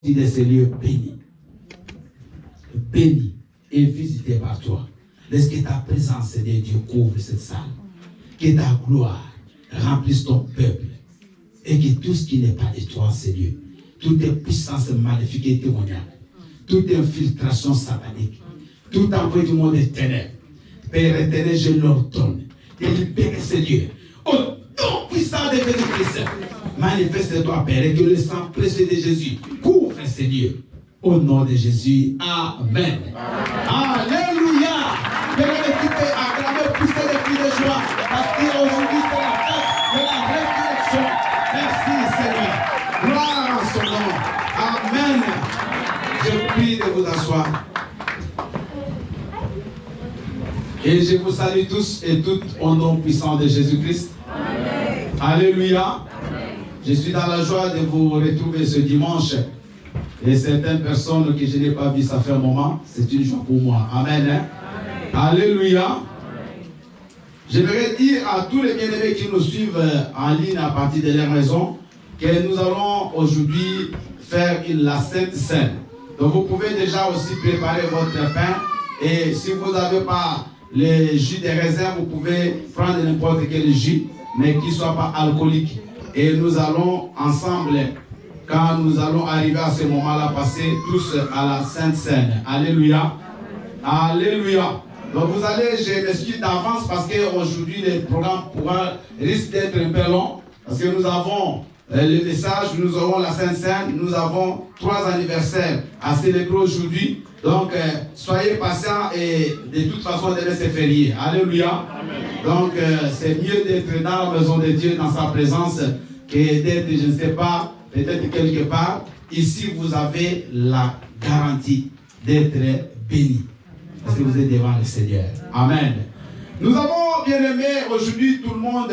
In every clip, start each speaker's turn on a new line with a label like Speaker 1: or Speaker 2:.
Speaker 1: de ces lieux bénis. Bénis et visité par toi. Laisse que ta présence, Seigneur Dieu, couvre cette salle. Que ta gloire remplisse ton peuple. Et que tout ce qui n'est pas de toi, Seigneur, toute puissance maléfique et démoniaque, toute infiltration satanique, tout envoi du monde des ténèbres, Père éternel, je l'ordonne de libérer, Seigneur, au nom puissant de Jésus-Christ. Manifeste-toi, Père, et que le sang précieux de Jésus couvre, Seigneur. Au nom de Jésus, Amen. Alléluia. Père, tu peux acclamer, pousser des cris de joie, parce qu'aujourd'hui c'est la fête de la résurrection. Merci, Seigneur. Gloire en son nom. Amen. Je prie de vous asseoir. Et je vous salue tous et toutes au nom puissant de Jésus-Christ. Alléluia. Amen. Je suis dans la joie de vous retrouver ce dimanche. Et certaines personnes que je n'ai pas vues, ça fait un moment, c'est une joie pour moi. Amen. Hein? Amen. Alléluia. Amen. J'aimerais dire à tous les bien-aimés qui nous suivent en ligne à partir de leur maison que nous allons aujourd'hui faire la Sainte Seine. Donc vous pouvez déjà aussi préparer votre pain. Et si vous n'avez pas le jus de raisin, vous pouvez prendre n'importe quel jus, mais qui ne soit pas alcoolique. Et nous allons ensemble, quand nous allons arriver à ce moment-là, passer tous à la Sainte Seine. Alléluia. Alléluia. Donc vous allez, je m'excuse d'avance parce qu'aujourd'hui le programme risque d'être un peu long. Parce que nous avons le message, nous aurons la Sainte Seine, nous avons 3 anniversaires à célébrer aujourd'hui. Donc, soyez patients et de toute façon, demain c'est férié. Alléluia. Amen. Donc, c'est mieux d'être dans la maison de Dieu, dans sa présence, que d'être, je ne sais pas, peut-être quelque part. Ici, vous avez la garantie d'être béni. Parce que vous êtes devant le Seigneur. Amen. Nous avons bien aimé aujourd'hui, tout le monde,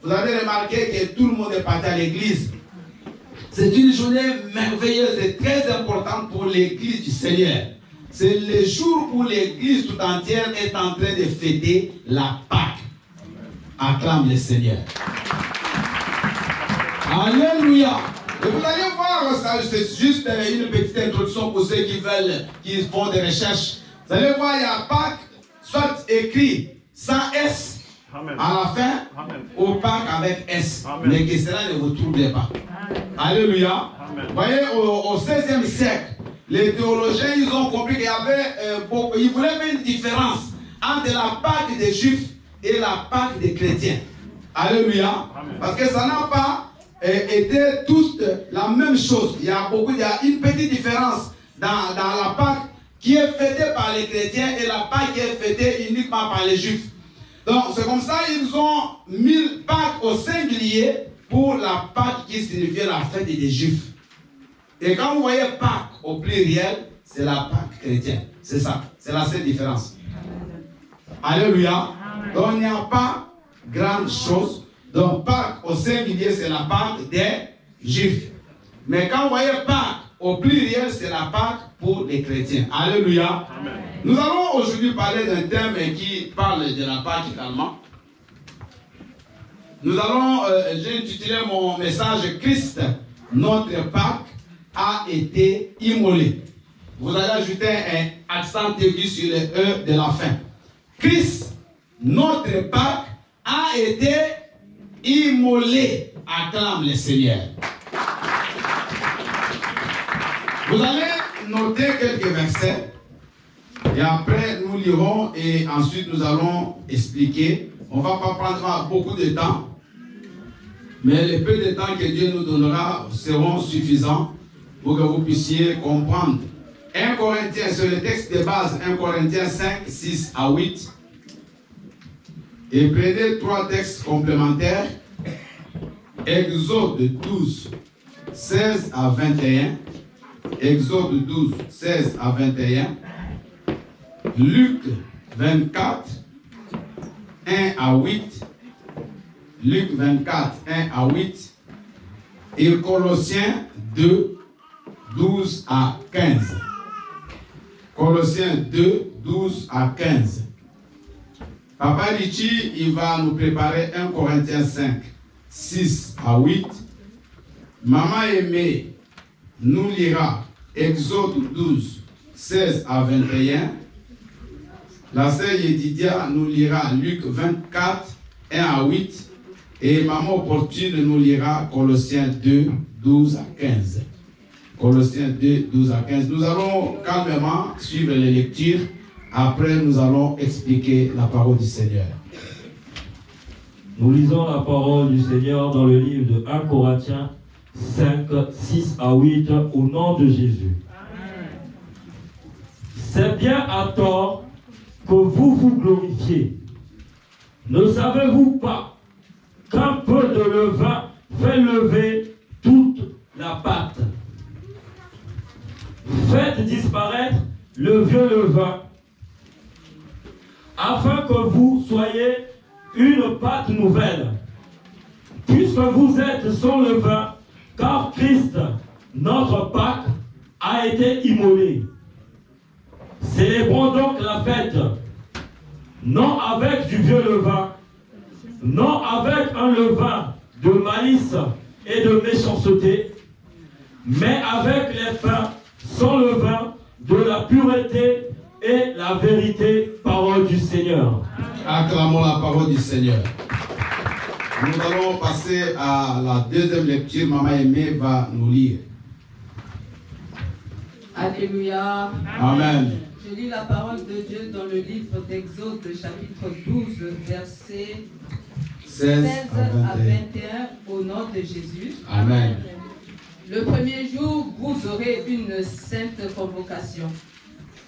Speaker 1: vous avez remarqué que tout le monde est parti à l'église. C'est une journée merveilleuse et très importante pour l'église du Seigneur. C'est le jour où l'église tout entière est en train de fêter la Pâque. Acclame le Seigneur. Alléluia. Et vous allez voir, c'est juste une petite introduction pour ceux qui font des recherches. Vous allez voir, il y a Pâque, soit écrit sans S Amen. À la fin, Amen. Ou Pâque avec S. Amen. Mais que cela ne vous trouble pas. Amen. Alléluia. Amen. Vous voyez, au XVIe siècle, les théologiens, ils ont compris qu'il y avait ils voulaient faire une différence entre la Pâque des Juifs et la Pâque des chrétiens. Alléluia. Amen. Parce que ça n'a pas été tous la même chose. Il y a une petite différence dans la Pâque qui est fêtée par les chrétiens et la Pâque qui est fêtée uniquement par les Juifs. Donc c'est comme ça qu'ils ont mis Pâque au singulier pour la Pâque qui signifiait la fête des Juifs. Et quand vous voyez Pâques au pluriel, c'est la Pâque chrétienne. C'est ça. C'est la seule différence. Alléluia. Donc il n'y a pas grande chose. Donc Pâques au singulier, c'est la Pâque des Juifs. Mais quand vous voyez Pâques au pluriel, c'est la Pâque pour les chrétiens. Alléluia. Amen. Nous allons aujourd'hui parler d'un thème qui parle de la Pâque également. Nous allons, j'ai intitulé mon message Christ, notre Pâque a été immolé. Vous allez ajouter un accent aigu sur le E de la fin. Christ, notre Pâque, a été immolé. Acclame le Seigneur. Vous allez noter quelques versets. Et après, nous lirons et ensuite nous allons expliquer. On ne va pas prendre beaucoup de temps. Mais le peu de temps que Dieu nous donnera seront suffisants pour que vous puissiez comprendre. 1 Corinthiens, c'est le texte de base, 1 Corinthiens 5, 6 à 8. Et prenez 3 textes complémentaires. Exode 12, 16 à 21. Exode 12, 16 à 21. Luc 24, 1 à 8. Luc 24, 1 à 8. Et Colossiens 2, 12 à 15. Colossiens 2, 12 à 15. Papa Richie, il va nous préparer 1 Corinthiens 5, 6 à 8. Maman Aimée, nous lira Exode 12, 16 à 21. La sœur Yedidia nous lira Luc 24, 1 à 8. Et Maman Opportune nous lira Colossiens 2, 12 à 15. Colossiens 2, 12 à 15. Nous allons calmement suivre les lectures. Après, nous allons expliquer la parole du Seigneur.
Speaker 2: Nous lisons la parole du Seigneur dans le livre de 1 Corinthiens 5, 6 à 8 au nom de Jésus. C'est bien à tort que vous vous glorifiez. Ne savez-vous pas qu'un peu de levain fait lever toute la pâte? Faites disparaître le vieux levain, afin que vous soyez une pâte nouvelle, puisque vous êtes sans levain, car Christ, notre Pâque, a été immolé. Célébrons donc la fête, non avec du vieux levain, non avec un levain de malice et de méchanceté, mais avec les pains sans levain de la pureté et la vérité, parole du Seigneur.
Speaker 1: Acclamons la parole du Seigneur. Nous allons passer à la deuxième lecture. Maman Aimée va nous lire.
Speaker 3: Alléluia.
Speaker 1: Amen.
Speaker 3: Je lis la parole de Dieu dans le livre d'Exode, chapitre 12, versets 16 à 21, au nom de Jésus.
Speaker 1: Amen.
Speaker 3: Le premier jour, vous aurez une sainte convocation.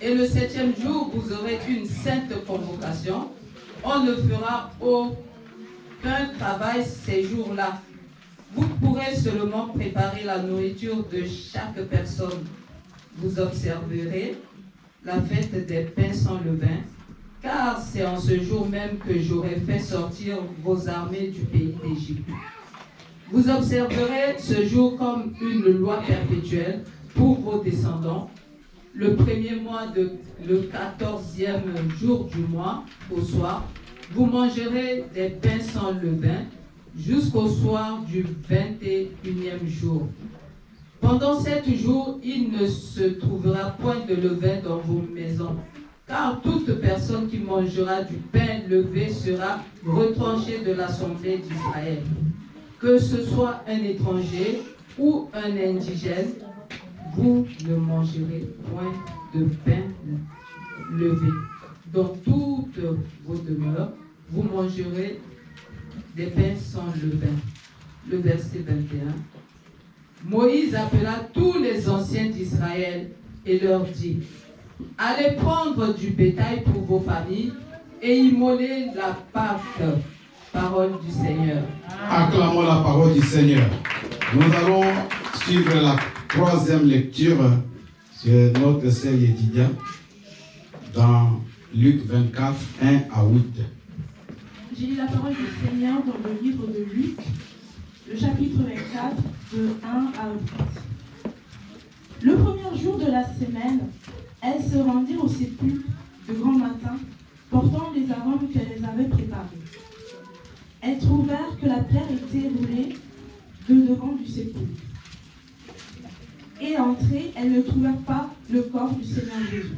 Speaker 3: Et le 7e jour, vous aurez une sainte convocation. On ne fera aucun travail ces jours-là. Vous pourrez seulement préparer la nourriture de chaque personne. Vous observerez la fête des pains sans levain, car c'est en ce jour même que j'aurai fait sortir vos armées du pays d'Égypte. Vous observerez ce jour comme une loi perpétuelle pour vos descendants. Le premier mois, le 14e jour du mois, au soir, vous mangerez des pains sans levain jusqu'au soir du 21e jour. Pendant 7 jours, il ne se trouvera point de levain dans vos maisons, car toute personne qui mangera du pain levé sera retranchée de l'assemblée d'Israël. Que ce soit un étranger ou un indigène, vous ne mangerez point de pain levé. Dans toutes vos demeures, vous mangerez des pains sans levain. Le verset 21. Moïse appela tous les anciens d'Israël et leur dit: allez prendre du bétail pour vos familles et immoler la Pâque. Parole du Seigneur.
Speaker 1: Acclamons la parole du Seigneur. Nous allons suivre la troisième lecture sur notre sœur Yedidia dans Luc 24, 1 à 8.
Speaker 4: J'ai lu la parole du Seigneur dans le livre de Luc, le chapitre 24, de 1 à 8. Le premier jour de la semaine, elles se rendirent au sépulcre de grand matin, portant les arômes qu'elles avaient préparés. Elles trouvèrent que la pierre était roulée de devant du sépulcre. Et entrées, elles ne trouvèrent pas le corps du Seigneur Jésus.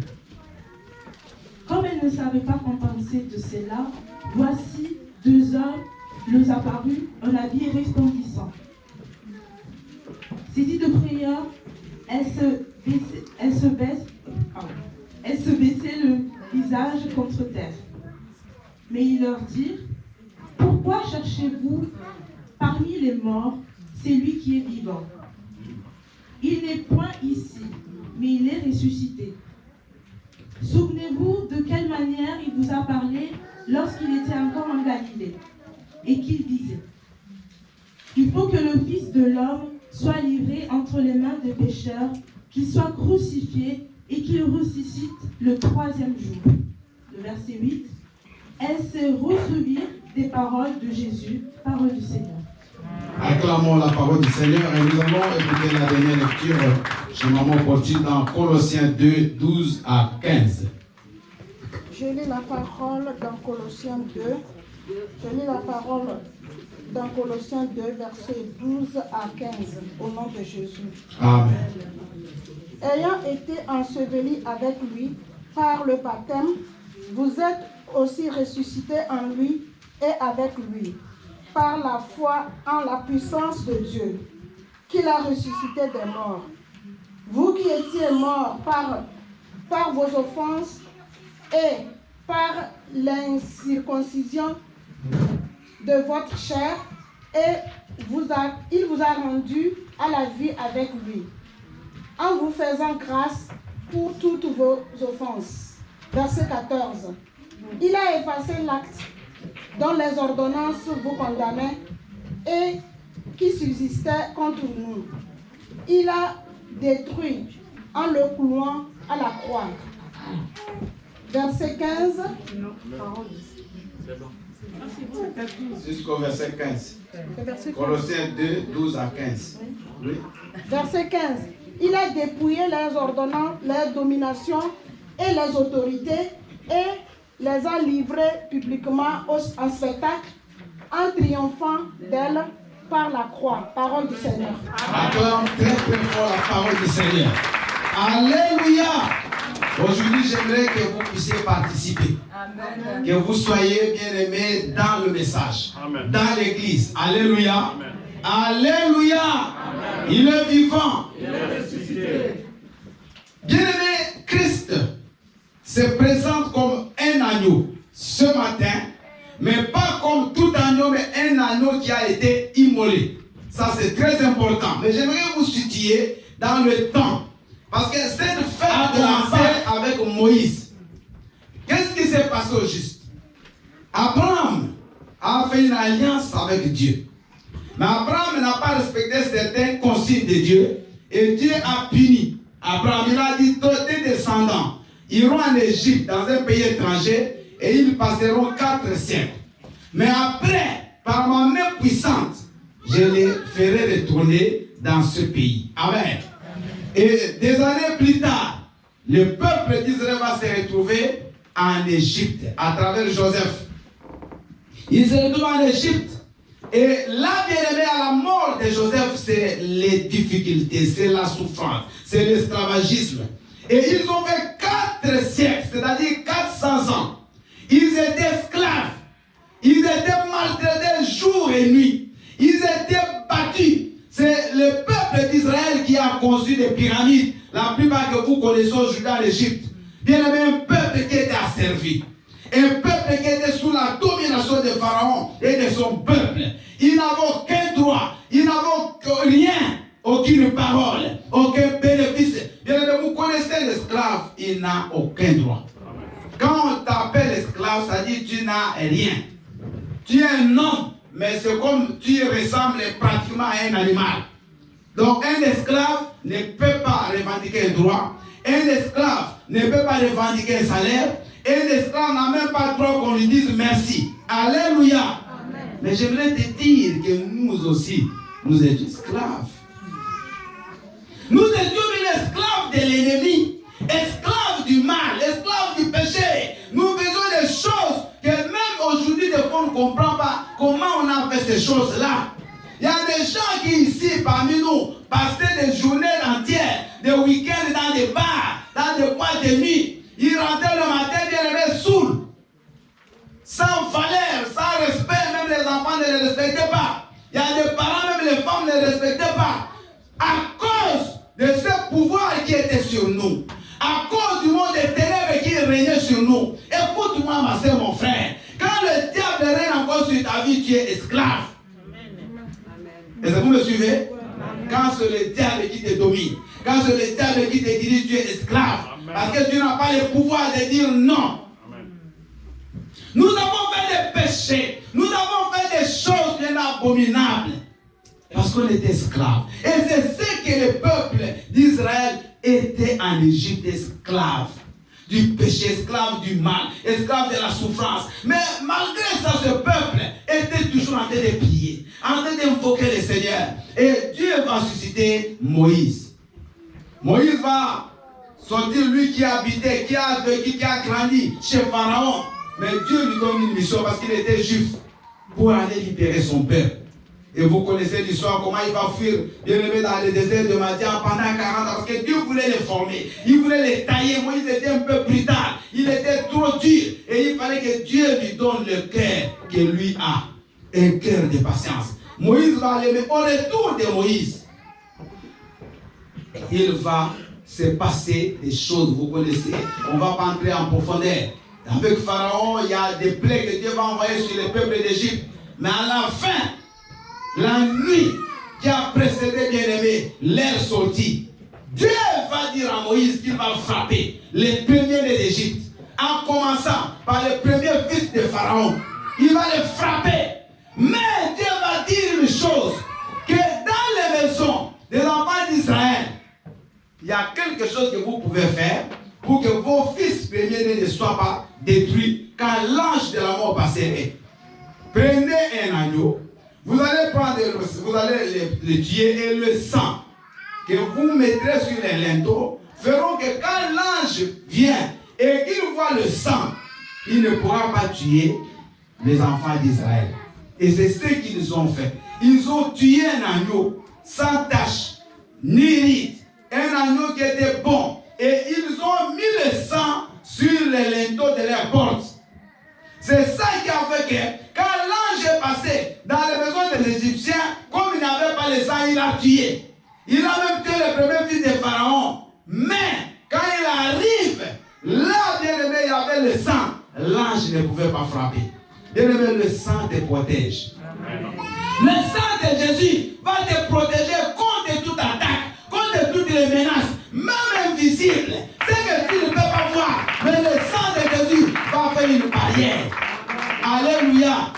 Speaker 4: Comme elles ne savaient pas qu'en penser de cela, voici 2 hommes leur apparurent en habit resplendissant. Saisies de frayeur, elles se baissaient le visage contre terre. Mais ils leur dirent: pourquoi cherchez-vous parmi les morts celui qui est vivant? Il n'est point ici, mais il est ressuscité. Souvenez-vous de quelle manière il vous a parlé lorsqu'il était encore en Galilée, et qu'il disait: il faut que le Fils de l'homme soit livré entre les mains des pécheurs, qu'il soit crucifié et qu'il ressuscite le 3e jour. Le verset 8. Elles se ressouvirent des paroles de Jésus, parole du Seigneur.
Speaker 1: Acclamons la parole du Seigneur et nous allons écouter la dernière lecture chez Maman Opportune dans Colossiens 2, 12 à 15.
Speaker 5: Je lis la parole dans Colossiens 2. Je lis la parole dans Colossiens 2, versets 12 à 15, au nom de Jésus.
Speaker 1: Amen.
Speaker 5: Ayant été ensevelis avec lui par le baptême, vous êtes aussi ressuscités en lui et avec lui, par la foi en la puissance de Dieu, qu'il a ressuscité des morts. Vous qui étiez morts par vos offenses et par l'incirconcision de votre chair, et il vous a rendu à la vie avec lui, en vous faisant grâce pour toutes vos offenses. Verset 14. Il a effacé l'acte dont les ordonnances vous condamnaient et qui subsistait contre nous. Il a détruit en le clouant à la croix. Verset 15.
Speaker 1: Jusqu'au verset 15. Colossiens 2, 12 à 15. Oui.
Speaker 5: Verset 15. Il a dépouillé les ordonnances, les dominations et les autorités et les a livrées publiquement en spectacle en triomphant d'elles par la croix. Parole du Seigneur.
Speaker 1: Acclame très très fort la parole du Seigneur. Alléluia. Aujourd'hui, j'aimerais que vous puissiez participer. Amen. Que vous soyez bien aimés dans le message. Amen. Dans l'église. Alléluia. Amen. Alléluia. Amen. Il est vivant. Il est ressuscité. Bien-aimé, Christ se présente comme un agneau ce matin, mais pas comme tout agneau, mais un agneau qui a été immolé. Ça, c'est très important. Mais j'aimerais vous situer dans le temps. Parce que cette fête commençait avec Moïse. Qu'est-ce qui s'est passé au juste? Abraham a fait une alliance avec Dieu. Mais Abraham n'a pas respecté certains consignes de Dieu. Et Dieu a puni Abraham. Il a dit, tes descendants iront en Égypte, dans un pays étranger, et ils passeront 4 siècles. Mais après, par ma main puissante, je les ferai retourner dans ce pays. Amen. Et des années plus tard, le peuple d'Israël va se retrouver en Égypte à travers Joseph. Il se retrouve en Égypte. Et là, bien aimé, à la mort de Joseph, c'est les difficultés, c'est la souffrance, c'est l'esclavagisme. Et ils ont fait 4 siècles, c'est-à-dire 400 ans. Ils étaient esclaves. Ils étaient maltraités jour et nuit. Ils étaient battus. C'est le peuple d'Israël qui a construit des pyramides. La plupart que vous connaissez aujourd'hui en Égypte. Bien aimé, un peuple qui était asservi. Un peuple qui était sous la domination de Pharaon et de son peuple. Ils n'avaient aucun droit. Ils n'avaient rien. Aucune parole. Aucun bénéfice. Bien aimé, vous connaissez l'esclave. Il n'a aucun droit. Quand on t'appelle esclave, ça dit tu n'as rien. Tu es un homme. Mais c'est comme tu ressembles pratiquement à un animal. Donc un esclave ne peut pas revendiquer un droit. Un esclave ne peut pas revendiquer un salaire. Un esclave n'a même pas le droit qu'on lui dise merci. Alléluia. Amen. Mais j'aimerais te dire que nous aussi, nous étions esclaves. Nous étions les esclaves de l'ennemi. Esclaves du mal, esclaves du péché. Nous faisons des choses que même aujourd'hui, on ne comprend pas comment on a fait ces choses-là. Il y a des gens qui ici, parmi nous, passaient des journées entières, des week-ends dans des bars, dans des boîtes de nuit. Ils rentraient le matin, bien aimés, saouls. Sans valeur, sans respect, même les enfants ne les respectaient pas. Il y a des parents, même les femmes ne les respectaient pas. À cause de ce pouvoir qui était sur nous. À cause du monde des ténèbres qui régnait sur nous. Écoute-moi, ma soeur, mon frère. Quand le diable règne encore sur ta vie, tu es esclave. Est-ce que vous me suivez? Quand c'est le diable qui te domine, quand c'est le diable qui te dirige, tu es esclave. Parce que tu n'as pas le pouvoir de dire non. Nous avons fait des péchés. Nous avons fait des choses bien abominables. Parce qu'on était esclaves. Et c'est ce que le peuple d'Israël était en Égypte, esclave du péché, esclave du mal, esclave de la souffrance. Mais malgré ça, ce peuple était toujours en train de prier, en train d'invoquer le Seigneur. Et Dieu va susciter Moïse. Moïse va sortir, lui qui habitait, qui a vécu, qui a grandi chez Pharaon. Mais Dieu lui donne une mission parce qu'il était juif pour aller libérer son peuple. Et vous connaissez l'histoire, comment il va fuir, bien aimé, dans le désert de Madian pendant 40 ans, parce que Dieu voulait les former, il voulait les tailler. Moïse était un peu brutal, il était trop dur, et il fallait que Dieu lui donne le cœur que lui a, un cœur de patience. Moïse va aller, mais au retour de Moïse, il va se passer des choses, vous connaissez, on ne va pas entrer en profondeur. Avec Pharaon, il y a des plaies que Dieu va envoyer sur le peuple d'Égypte, mais à la fin, la nuit qui a précédé, bien aimé, leur sortie, Dieu va dire à Moïse qu'il va frapper les premiers d'Égypte, en commençant par les premiers fils de Pharaon. Il va les frapper. Mais Dieu va dire une chose, que dans les maisons des enfants d'Israël, il y a quelque chose que vous pouvez faire pour que vos fils premiers-nés ne soient pas détruits quand l'ange de la mort passerait. Prenez un agneau, vous allez prendre, vous allez le tuer, et le sang que vous mettrez sur les linteaux feront que quand l'ange vient et qu'il voit le sang, il ne pourra pas tuer les enfants d'Israël. Et c'est ce qu'ils ont fait. Ils ont tué un agneau sans tache, ni ride, un agneau qui était bon. Et ils ont mis le sang sur les linteaux de leurs portes. C'est ça qui a fait que quand l'ange est passé dans les maisons des Égyptiens, comme il n'avait pas le sang, il a tué. Il a même tué le premier fils de Pharaon. Mais quand il arrive, là, bien aimé, il y avait le sang. L'ange ne pouvait pas frapper. Bien aimé, le sang te protège. Le sang de Jésus va te protéger contre toute attaque, contre toutes les menaces, même invisibles. C'est que tu ne peux pas voir, mais le sang de Jésus va faire une barrière. Alléluia.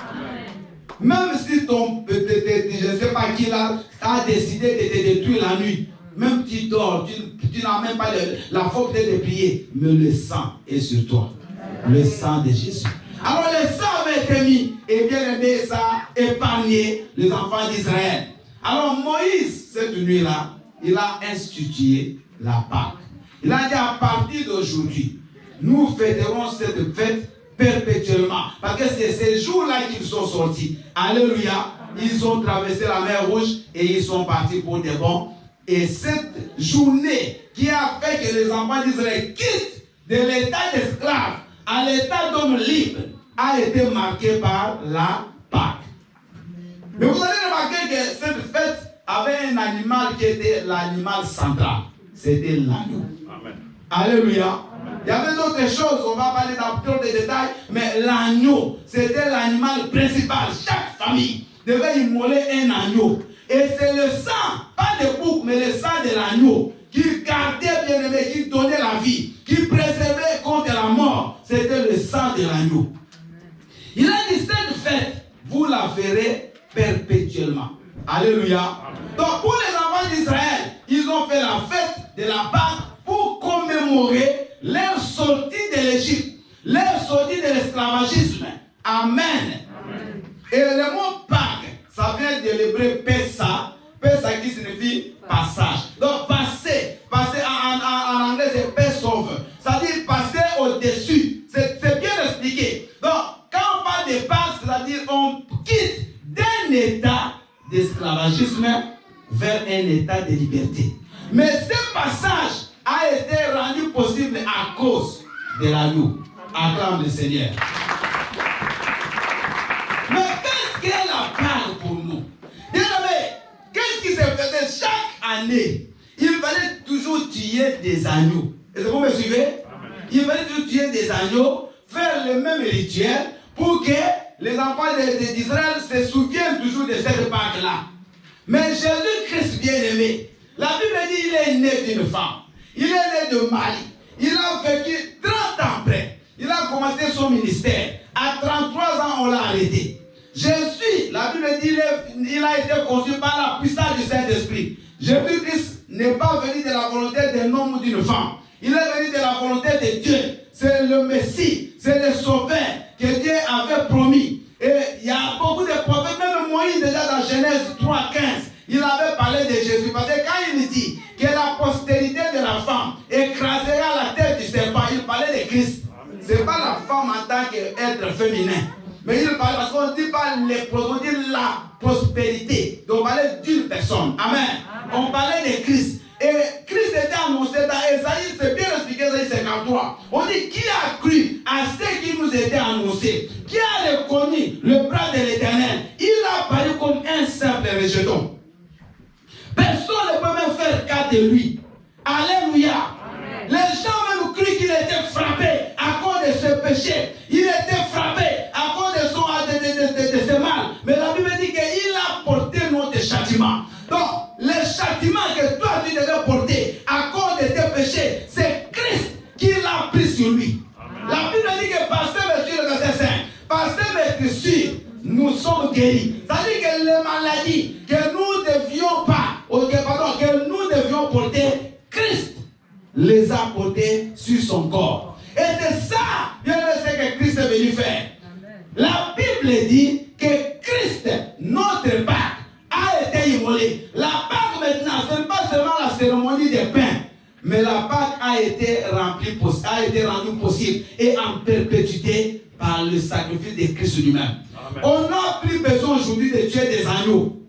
Speaker 1: Même si je ne sais pas qui a décidé de te détruire la nuit, même tu dors, tu n'as même pas la faculté de prier, mais le sang est sur toi. Le sang de Jésus. Alors le sang avait été mis, et bien aimé, ça a épargné les enfants d'Israël. Alors Moïse, cette nuit-là, il a institué la Pâque. Il a dit à partir d'aujourd'hui, nous fêterons cette fête perpétuellement. Parce que c'est ces jours-là qu'ils sont sortis. Alléluia. Ils ont traversé la mer Rouge et ils sont partis pour de bon. Et cette journée qui a fait que les enfants d'Israël quittent de l'état d'esclave à l'état d'homme libre a été marquée par la Pâque. Mais vous allez remarquer que cette fête avait un animal qui était l'animal central. C'était l'agneau. Alléluia. Il y avait d'autres choses, on va parler dans trop de détails, mais l'agneau, c'était l'animal principal. Chaque famille devait immoler un agneau. Et c'est le sang, pas de bouc, mais le sang de l'agneau, qui gardait, bien aimé, qui donnait la vie, qui préservait contre la mort. C'était le sang de l'agneau. Il a dit, cette fête, vous la ferez perpétuellement. Alléluia. Donc pour les enfants d'Israël, ils ont fait la fête de la Pâque pour commémorer leur sortie de l'Égypte, leur sortie de l'esclavagisme. Amen. Et le mot Pâque, ça vient de l'hébreu Pessa, Pessa qui signifie passage. Donc passer en anglais c'est Passover, ça dit passer au-dessus. C'est bien expliqué. Donc quand on parle de Pâque, c'est-à-dire on quitte d'un état d'esclavagisme vers un état de liberté. Mais ce passage a été rendu possible à cause de l'agneau. Acclame le Seigneur. Mais qu'est-ce qu'est la Pâque pour nous? Bien aimé, qu'est-ce qui se faisait chaque année? Il fallait toujours tuer des agneaux. Est-ce que vous me suivez? Il fallait toujours tuer des agneaux, faire le même rituel pour que les enfants d'Israël se souviennent toujours de cette Pâque-là. Mais Jésus-Christ bien-aimé, la Bible dit qu'il est né d'une femme. Il est né de Marie. Il a vécu 30 ans après. Il a commencé son ministère. À 33 ans, on l'a arrêté. Jésus, la Bible dit, il a été conçu par la puissance du Saint-Esprit. Jésus-Christ n'est pas venu de la volonté d'un homme ou d'une femme. Il est venu de la volonté de Dieu. C'est le Messie, c'est le Sauveur que Dieu avait promis. Et il y a beaucoup de prophètes, même Moïse déjà dans Genèse 3:15, il avait parlé de Jésus. Parce que quand il dit que la postérité de la femme écrasera la tête du serpent, il parlait de Christ. Ce n'est pas la femme en tant qu'être féminin, Mais il parlait, parce qu'on ne dit pas les prospérités, on dit la prospérité. Donc on parlait d'une personne. Amen. On parlait de Christ. Et Christ était annoncé dans Esaïe, c'est bien expliqué, Esaïe 53. On dit qui a cru à ce qui nous était annoncé, qui a reconnu le bras de l'Éternel. Il a paru comme un simple rejeton. Personne ne peut même faire cas de lui. Alléluia. Amen. Les gens même cru qu'il était frappé à cause de ce péché. Il était frappé à cause de ce mal. Mais la Bible dit qu'il a porté notre châtiment. Donc, le châtiment que toi tu devais porter à cause de tes péchés, c'est Christ qui l'a pris sur lui. Amen. La Bible dit que par ces vertus, le verset 5, par ces vertus, nous sommes guéris. C'est-à-dire que les maladies que nous devions pas, que nous devions porter, Christ les a portées sur son corps. Et c'est ça, bien ce que Christ est venu faire. Amen. La Bible dit que Christ, notre Pâque, a été immolé. La Pâque maintenant, ce n'est pas seulement la cérémonie des pains, mais la Pâque a été rendue possible et en perpétuité par le sacrifice de Christ lui-même. On n'a plus besoin aujourd'hui de tuer des agneaux.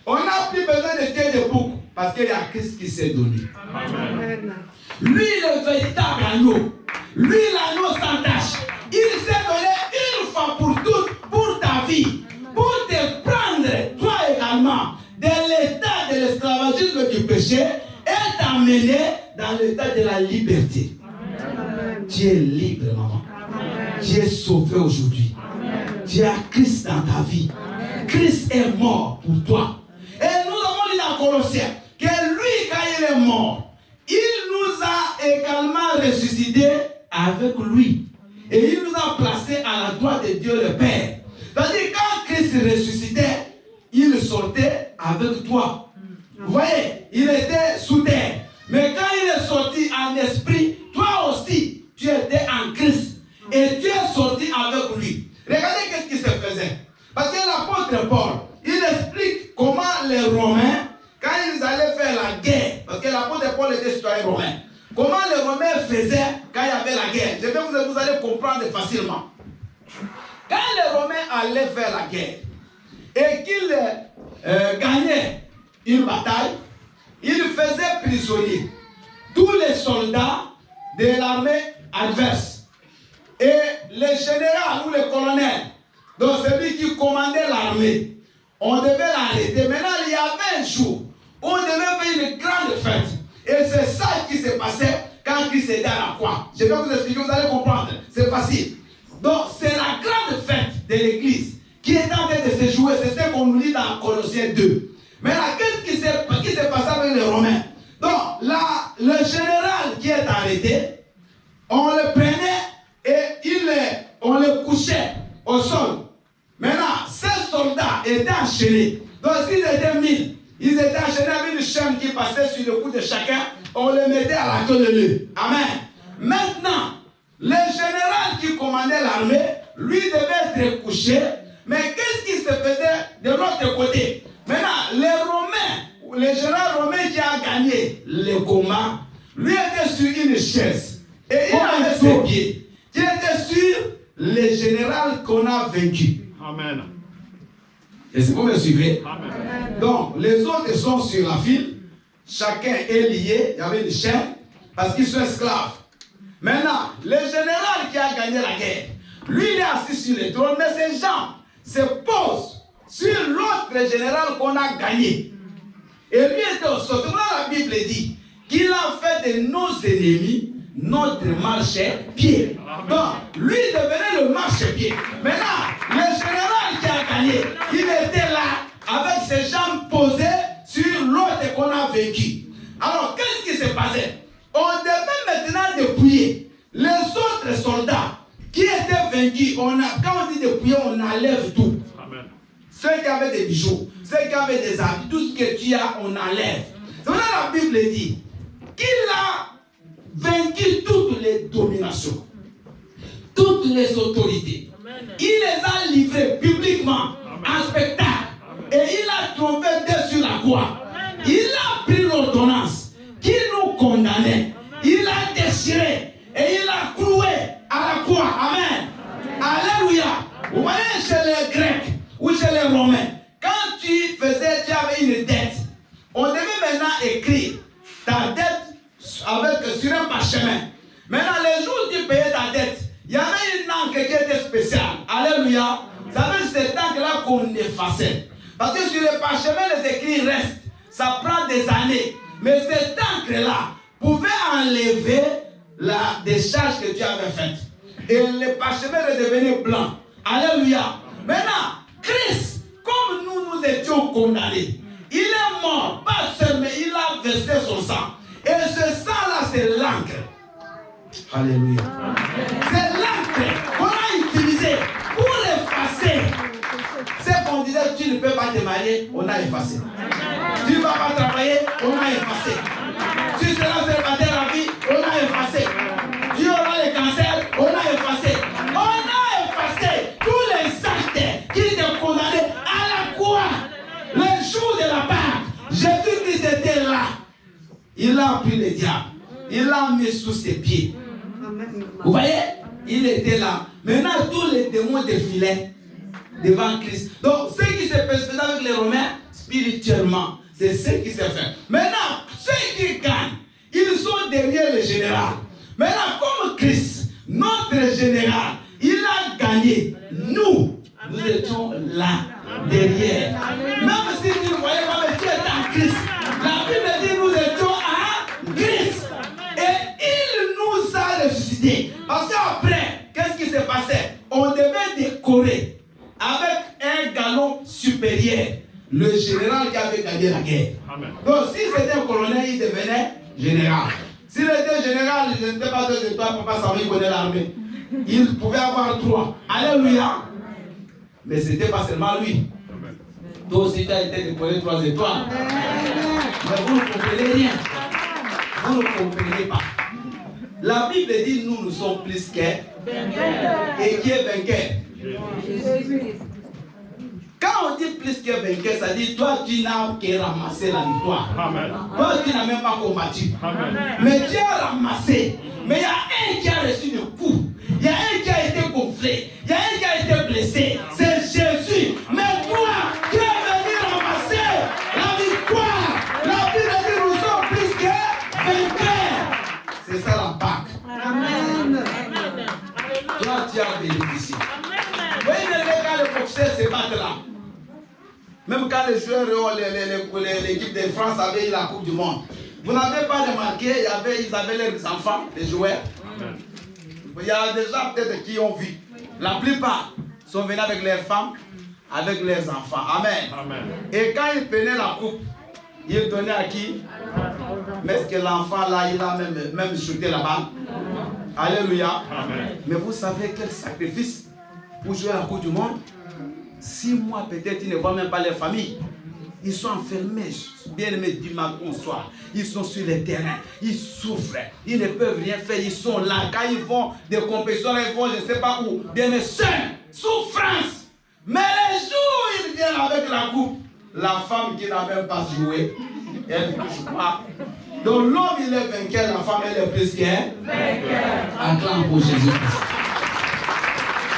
Speaker 1: On n'a plus besoin de tuer des boucs parce qu'il y a Christ qui s'est donné. Amen. Lui, le véritable agneau, lui, l'agneau sans tache, il s'est donné une fois pour toutes, pour ta vie, pour te prendre, toi également, de l'état de l'esclavagisme du péché et t'amener dans l'état de la liberté. Amen. Tu es libre, maman. Amen. Tu es sauvé aujourd'hui. Amen. Tu as Christ dans ta vie. Amen. Christ est mort pour toi. Et nous avons dit dans Colossiens que lui, quand il est mort, il nous a également ressuscités avec lui. Et il nous a placés à la droite de Dieu le Père. C'est-à-dire quand Christ ressuscitait, il sortait avec toi. Vous voyez, il était sous terre. Mais quand il est sorti en esprit, toi aussi, tu étais en Christ. Et tu es sorti avec lui. Regardez qu'est-ce qui se faisait. Parce que l'apôtre Paul, il explique comment les Romains, quand ils allaient faire la guerre, parce que l'apôtre Paul était citoyen romain, comment les Romains faisaient quand il y avait la guerre. Je vais vous allez comprendre facilement. Quand les Romains allaient faire la guerre et qu'ils gagnaient une bataille, ils faisaient prisonnier tous les soldats de l'armée adverse. Et le général ou le colonel, donc celui qui commandait l'armée, on devait l'arrêter. Maintenant, il y avait un jour où on devait faire une grande fête. Et c'est ça qui s'est passé quand Christ était à la croix. Je vais vous expliquer, vous allez comprendre. C'est facile. Donc, c'est la grande fête de l'église qui est en train de se jouer. C'est ce qu'on nous lit dans Colossiens 2. Maintenant, qu'est-ce qui s'est passé avec les Romains? Donc, là, le général qui est arrêté, on le prenait et on le couchait au sol. Maintenant, ces soldats étaient enchaînés. Donc, s'ils étaient 1000, ils étaient enchaînés avec une chaîne qui passait sur le cou de chacun. On les mettait à la queue de l'œil. Amen. Maintenant, le général qui commandait l'armée, lui devait être couché. Mais qu'est-ce qui se faisait de l'autre côté? Maintenant, les Romains, le général romain qui a gagné le combat, lui était sur une chaise. Et il avait ses pieds. Qui était sur le général qu'on a vaincu.
Speaker 6: Amen.
Speaker 1: Est-ce que vous me suivez?
Speaker 6: Amen.
Speaker 1: Donc, les autres sont sur la file. Chacun est lié. Il y avait une chaîne parce qu'ils sont esclaves. Maintenant, le général qui a gagné la guerre, lui, il est assis sur le trône, mais ses jambes se posent sur l'autre général qu'on a gagné. Et lui était au sol. La Bible dit qu'il a fait de nos ennemis notre marche-pied. Donc, lui devenait le marche-pied. Maintenant, le général qui a gagné, il était là avec ses jambes posées sur l'autre qu'on a vaincu. Alors, qu'est-ce qui s'est passé? On devait maintenant dépouiller les autres soldats qui étaient vaincus. Quand on dit dépouiller, on enlève tout.
Speaker 6: Amen.
Speaker 1: Ceux qui avaient des bijoux, ceux qui avaient des habits, tout ce que tu as, on enlève. C'est vrai, la Bible dit qu'il a vaincu toutes les dominations, toutes les autorités. Il les a livrés publiquement en spectacle. Et il a trouvé Dieu sur la croix. Il a pris l'ordonnance qui nous condamnait. Il a déchiré et il a cloué à la croix. Amen. Alléluia. Vous voyez, avais une dette, on devait maintenant écrire ta dette sur un parchemin. Maintenant, les jours où tu payais ta dette, il y avait une encre qui était spéciale. Alléluia. Ça veut dire cette encre-là qu'on effaçait. Parce que sur le parchemin, les écrits restent. Ça prend des années. Mais cette encre-là pouvait enlever la décharge que tu avais faite. Et le parchemin est devenu blanc. Alléluia. Maintenant, Christ, comme nous étions condamnés, il est mort, pas seul, mais il a versé son sang. Et ce sang-là, c'est l'encre. Alléluia. C'est l'encre qu'on a utilisé pour effacer. C'est qu'on disait, tu ne peux pas te marier, on a effacé. Tu ne vas pas travailler, on a effacé. Tu seras célibataire à vie, on a effacé. Tu auras le cancer, on a effacé. On a effacé tous les actes qui étaient condamnés à la croix. Le jour de la Pâque, Jésus-Christ était là. Il a pris le diable. Il l'a mis sous ses pieds. Vous voyez, il était là. Maintenant, tous les démons défilaient devant Christ. Donc, ce qui s'est passé avec les Romains, spirituellement, c'est ce qui s'est fait. Maintenant, ceux qui gagnent, ils sont derrière le général. Maintenant, comme Christ, notre général, il a gagné. Nous étions là, derrière. Même si tu ne voyais pas, mais tu étais en Christ. La Bible dit nous étions en Christ. Et il nous a ressuscités. Parce qu'après, qu'est-ce qui s'est passé? On devait décorer avec un galon supérieur le général qui avait gagné la guerre. Amen. Donc si c'était un colonel, il devenait général. S'il était général, il n'était pas 2 étoiles, papa savait qu'il connaît l'armée. Il pouvait avoir 3. Alléluia. Mais ce n'était pas seulement lui. Toi aussi, tu as été décoré 3 étoiles. Mais vous ne comprenez rien. Vous ne comprenez pas. La Bible dit nous sommes plus que. Et qui est vainqueur? Quand on dit plus que vainqueur, ça dit toi tu n'as que ramassé la victoire. Amen. Toi tu n'as même pas combattu. Amen. Mais tu as ramassé. Mais il y a un qui a reçu le coup. Il y a un qui a été gonflé. Il y a un qui a été blessé. C'est Jésus. Mais toi, tu es venu ramasser la victoire. La Bible dit nous sommes plus que vainqueurs. C'est ça la Pâque. Amen. Toi tu as bénéficié. Vous voyez quand les boxeurs se battent là. Même quand les joueurs, l'équipe de France avait eu la Coupe du Monde. Vous n'avez pas remarqué, ils avaient leurs enfants, les joueurs. Amen. Il y a des gens peut-être qui ont vu. La plupart sont venus avec leurs femmes, avec leurs enfants. Amen. Amen. Et quand ils prenaient la coupe, ils donnaient à qui? Mais est-ce que l'enfant là, il a même shooté la balle? Alléluia. Amen. Mais vous savez quel sacrifice pour jouer à la Coupe du Monde? 6 mois peut-être, ils ne voient même pas leur famille. Ils sont enfermés, bien aimés du matin au soir. Ils sont sur le terrain, ils souffrent, ils ne peuvent rien faire, ils sont là. Quand ils vont des compétitions, ils vont je ne sais pas où, bien aimés seuls, souffrance. Mais les jours où ils viennent avec la coupe, la femme qui n'a même pas joué, elle ne touche pas. Donc l'homme il est vainqueur, la femme elle est plus qu'un vainqueur. Acclame pour Jésus-Christ.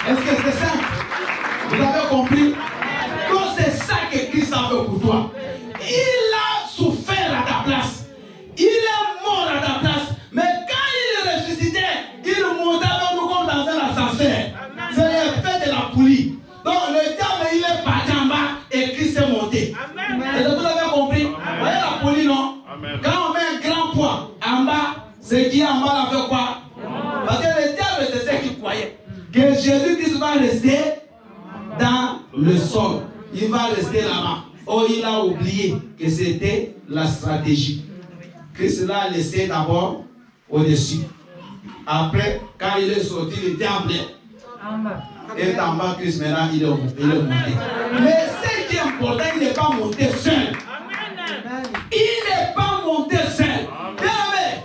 Speaker 1: Est-ce que c'est ça? Vous avez compris? Donc c'est ça que Christ a fait pour toi. Il a souffert à ta place. Il est mort à ta place. Mais quand il est ressuscité, il montait avec nous comme dans un ascenseur. C'est l'effet de la poulie. Donc le diable il est parti en bas et Christ est monté. Est-ce que vous avez compris? Vous voyez la poulie, non? Amen. Quand on met un grand poids en bas, ce qui est en bas là fait quoi? Parce que le diable c'est ce qu'il croyait. Que Jésus-Christ va rester dans le sol. Il va rester là-bas. Oh, il a oublié que c'était la stratégie. Christ l'a laissé d'abord au-dessus. Après, quand il est sorti, le diable est en bas. Christ maintenant, il est monté. Mais ce qui est important, il n'est pas monté seul. Il n'est pas monté seul. Bien,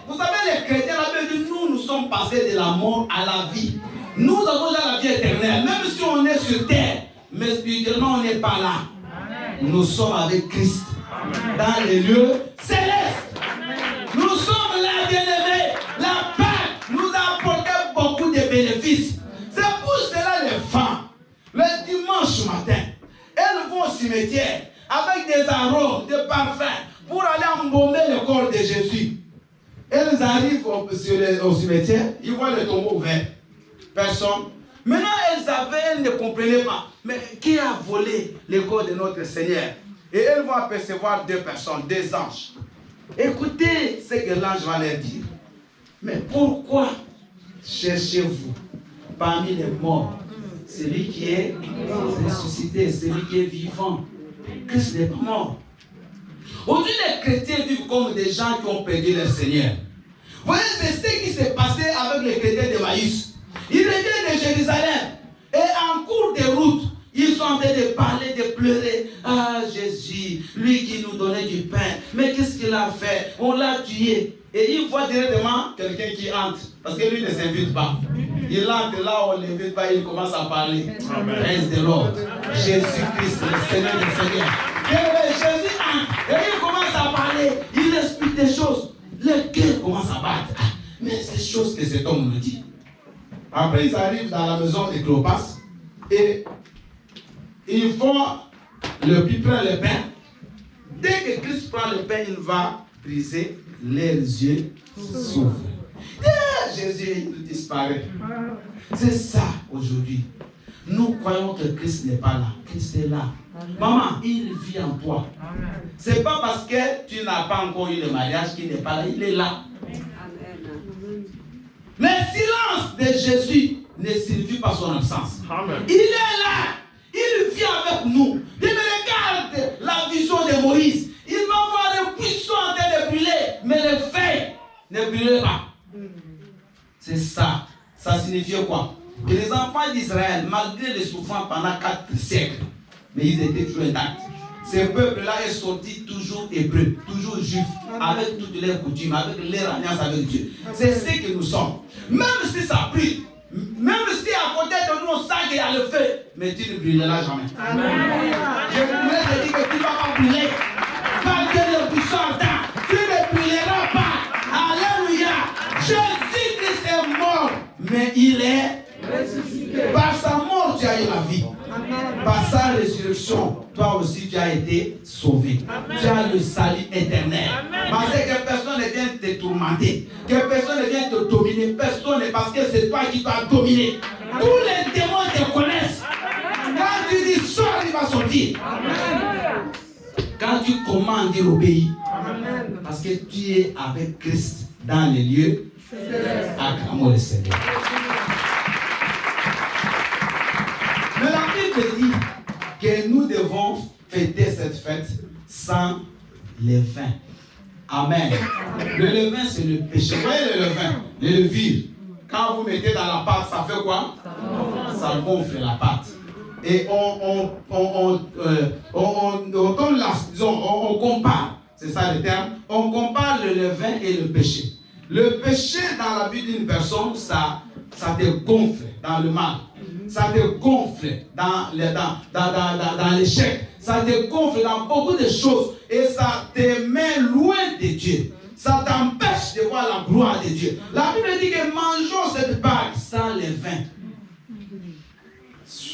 Speaker 1: vous savez, les chrétiens, la Bible dit, nous sommes passés de la mort à la vie. Nous avons déjà la vie éternelle, même si on est sur terre, mais spirituellement on n'est pas là. Nous sommes avec Christ dans les lieux célestes. Nous sommes là, bien-aimés. La Pâque nous a apporté beaucoup de bénéfices. C'est pour cela les femmes, le dimanche matin, elles vont au cimetière avec des arômes, des arrivent au cimetière, ils voient le tombeau ouvert. Personne. Maintenant, elles ne comprenaient pas. Mais qui a volé le corps de notre Seigneur? Et elles vont apercevoir 2 personnes, 2 anges. Écoutez ce que l'ange va leur dire. Mais pourquoi cherchez-vous parmi les morts celui qui est ressuscité, celui qui est vivant? Christ n'est pas mort. Aujourd'hui, les chrétiens vivent comme des gens qui ont perdu leur Seigneur. Vous voyez, c'est ce qui s'est passé avec les chrétiens de Maïs. Ils reviennent de Jérusalem et en cours de route, ils sont en train de parler, de pleurer. Ah, Jésus, lui qui nous donnait du pain, mais qu'est-ce qu'il a fait? On l'a tué. Et il voit directement quelqu'un qui entre, parce que lui ne s'invite pas. Il entre là où on ne l'invite pas, il commence à parler. Praise the Lord. Jésus-Christ, le Seigneur des Seigneurs. Et Jésus entre, et il commence à parler, il explique des choses. Le cœur commence à battre. Ah, mais ces choses que cet homme nous dit. Après, ils arrivent dans la maison de Cléopas et ils prennent le pain. Dès que Christ prend le pain, il va briser, leurs yeux s'ouvrent. Jésus disparaît. C'est ça aujourd'hui. Nous croyons que Christ n'est pas là. Christ est là. Maman, il vit en toi. C'est pas parce que tu n'as pas encore eu le mariage qu'il n'est pas là. Il est là. Le silence de Jésus ne signifie pas son absence. Amen. Il est là. Il vit avec nous. Il regarde la vision de Moïse. Il va voir le buisson en train de brûler, mais les feuilles ne brûlent pas. C'est ça. Ça signifie quoi? Que les enfants d'Israël, malgré les souffrances pendant 4 siècles, mais ils étaient toujours intacts. Ces peuples-là est sorti toujours hébreux, toujours juifs, avec toutes leurs coutumes, avec leur alliance avec Dieu. C'est ce que nous sommes. Même si ça brûle, même si à côté de nous on sent qu'il y a le feu, mais tu ne brûleras jamais. Amen. Je voulais te dire que tu ne vas pas brûler. Malgré le puissant temps, tu ne brûleras pas. Alléluia. Jésus-Christ est mort, mais il est ressuscité. Par sa mort, tu as eu la vie. Amen. Par sa résurrection, toi aussi tu as été sauvé. Amen. Tu as le salut éternel. Amen. Parce que personne ne vient te tourmenter, que personne ne vient te dominer, personne, parce que c'est toi qui dois dominer. Amen. Tous les démons te connaissent. Amen. Quand tu dis sors, il va sortir. Amen. Quand tu commandes, il obéit. Amen. Parce que tu es avec Christ dans les lieux. Acclamons le Seigneur. Mais la Bible dit que nous devons fêter cette fête sans levain. Amen. Le levain, c'est le péché. Vous voyez le levain, le levure. Quand vous mettez dans la pâte, ça fait quoi? Ça gonfle la pâte. Et on compare, c'est ça le terme, on compare le levain et le péché. Le péché dans la vie d'une personne, ça te gonfle dans le mal. Ça te gonfle dans l'échec. Ça te gonfle dans beaucoup de choses. Et ça te met loin de Dieu. Ça t'empêche de voir la gloire de Dieu. La Bible dit que mangeons cette bague sans levain.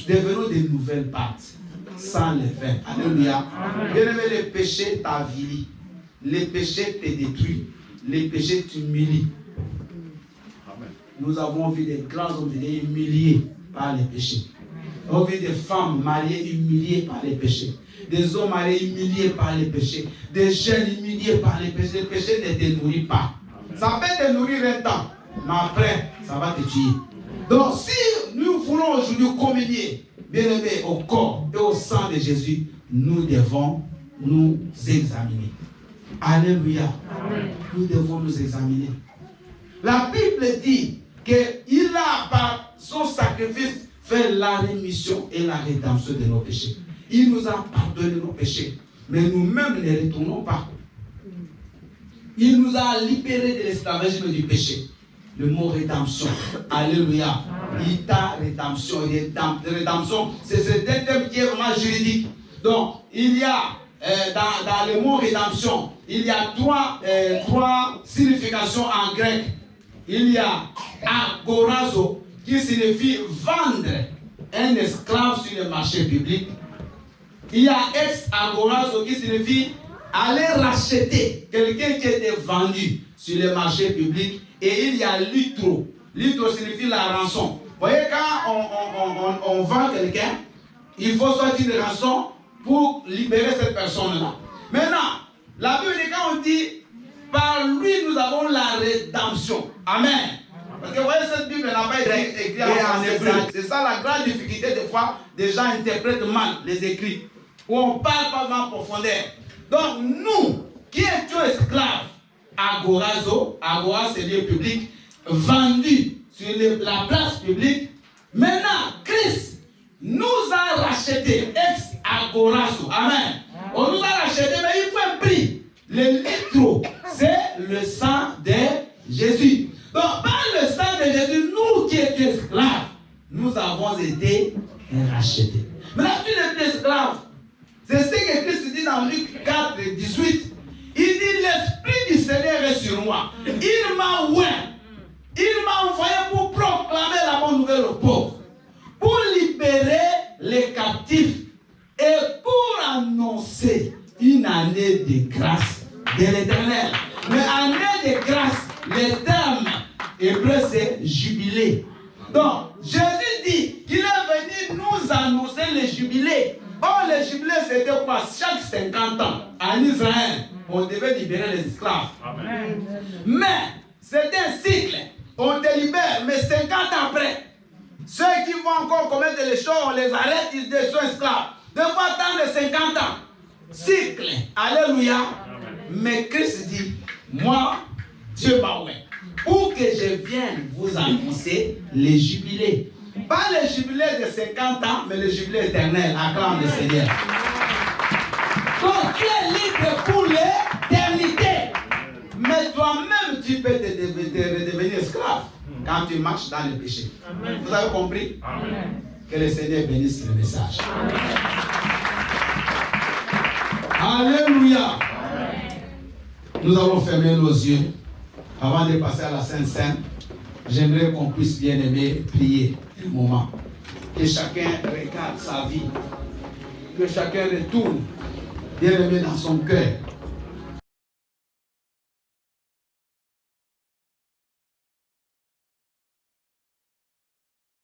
Speaker 1: Devenons de nouvelles pâtes sans levain. Alléluia. Bien-aimé, le péché t'avilit. Le péché te détruit. Le péché t'humilie. Nous avons vu des grands hommes humiliés par les péchés. On a vu des femmes mariées humiliées par les péchés. Des hommes mariés humiliés par les péchés. Des jeunes humiliés par les péchés. Le péché ne te nourrit pas. Ça peut te nourrir un temps, mais après, ça va te tuer. Donc, si nous voulons aujourd'hui communier, bien aimé, au corps et au sang de Jésus, nous devons nous examiner. Alléluia. Amen. Nous devons nous examiner. La Bible dit qu'il a, par son sacrifice, fait la rémission et la rédemption de nos péchés. Il nous a pardonné nos péchés. Mais nous-mêmes ne retournons pas. Il nous a libérés de l'esclavagisme du péché. Le mot rédemption. Alléluia. Ita, rédemption. Rédemption, c'est un terme qui est vraiment juridique. Donc, il y a, dans le mot rédemption, il y a trois significations en grec. Il y a agorazo, qui signifie vendre un esclave sur le marché public. Il y a ex agorazo, qui signifie aller racheter quelqu'un qui était vendu sur le marché public et il y a l'utro. L'utro signifie la rançon. Vous voyez, quand on vend quelqu'un, il faut sortir une rançon pour libérer cette personne-là. Maintenant, la Bible dit, quand on dit par lui nous avons la rédemption. Amen. Parce que vous voyez, cette Bible n'a pas été écrite en hébreu. C'est ça la grande difficulté des fois, des gens interprètent mal les écrits. Où on parle pas en profondeur. Donc nous, qui étions esclaves, agorazo, agora c'est lieu public, vendus sur la place publique, maintenant Christ nous a rachetés, ex agorazo. Amen. On nous a rachetés, mais il faut un prix. Le litre, c'est le sang de Jésus. Donc, par le sang de Jésus, nous qui étions esclaves, nous avons été rachetés. Maintenant, tu n'es plus esclave. C'est ce que Christ dit dans Luc 4, 18. Il dit, l'Esprit du Seigneur est sur moi. Il m'a oint. Il m'a envoyé pour proclamer la bonne nouvelle aux pauvres, pour libérer les captifs et pour annoncer une année de grâce de l'Éternel. Mais année de grâce, le terme hébreu c'est jubilé. Donc, Jésus dit qu'il est venu nous annoncer le jubilé. Or, le jubilé c'était quoi? Chaque 50 ans, en Israël, on devait libérer les esclaves. Amen. Mais, c'est un cycle. On te libère, mais 50 ans après, ceux qui vont encore commettre les choses, on les arrête, ils sont esclaves. De quoi attendre 50 ans? Cycle. Alléluia. Amen. Mais Christ dit, moi, Dieu m'a oint pour que je vienne vous annoncer les jubilés. Pas les jubilés de 50 ans, mais les jubilés éternels. Acclame le Seigneur. Donc tu es libre pour l'éternité. Mais toi-même, tu peux te devenir esclave quand tu marches dans le péché. Amen. Vous avez compris? Amen. Que le Seigneur bénisse le message. Amen. Alléluia. Amen. Nous allons fermer nos yeux. Avant de passer à la Sainte Seine, j'aimerais qu'on puisse bien aimer prier un moment. Que chacun regarde sa vie. Que chacun retourne bien aimé dans son cœur.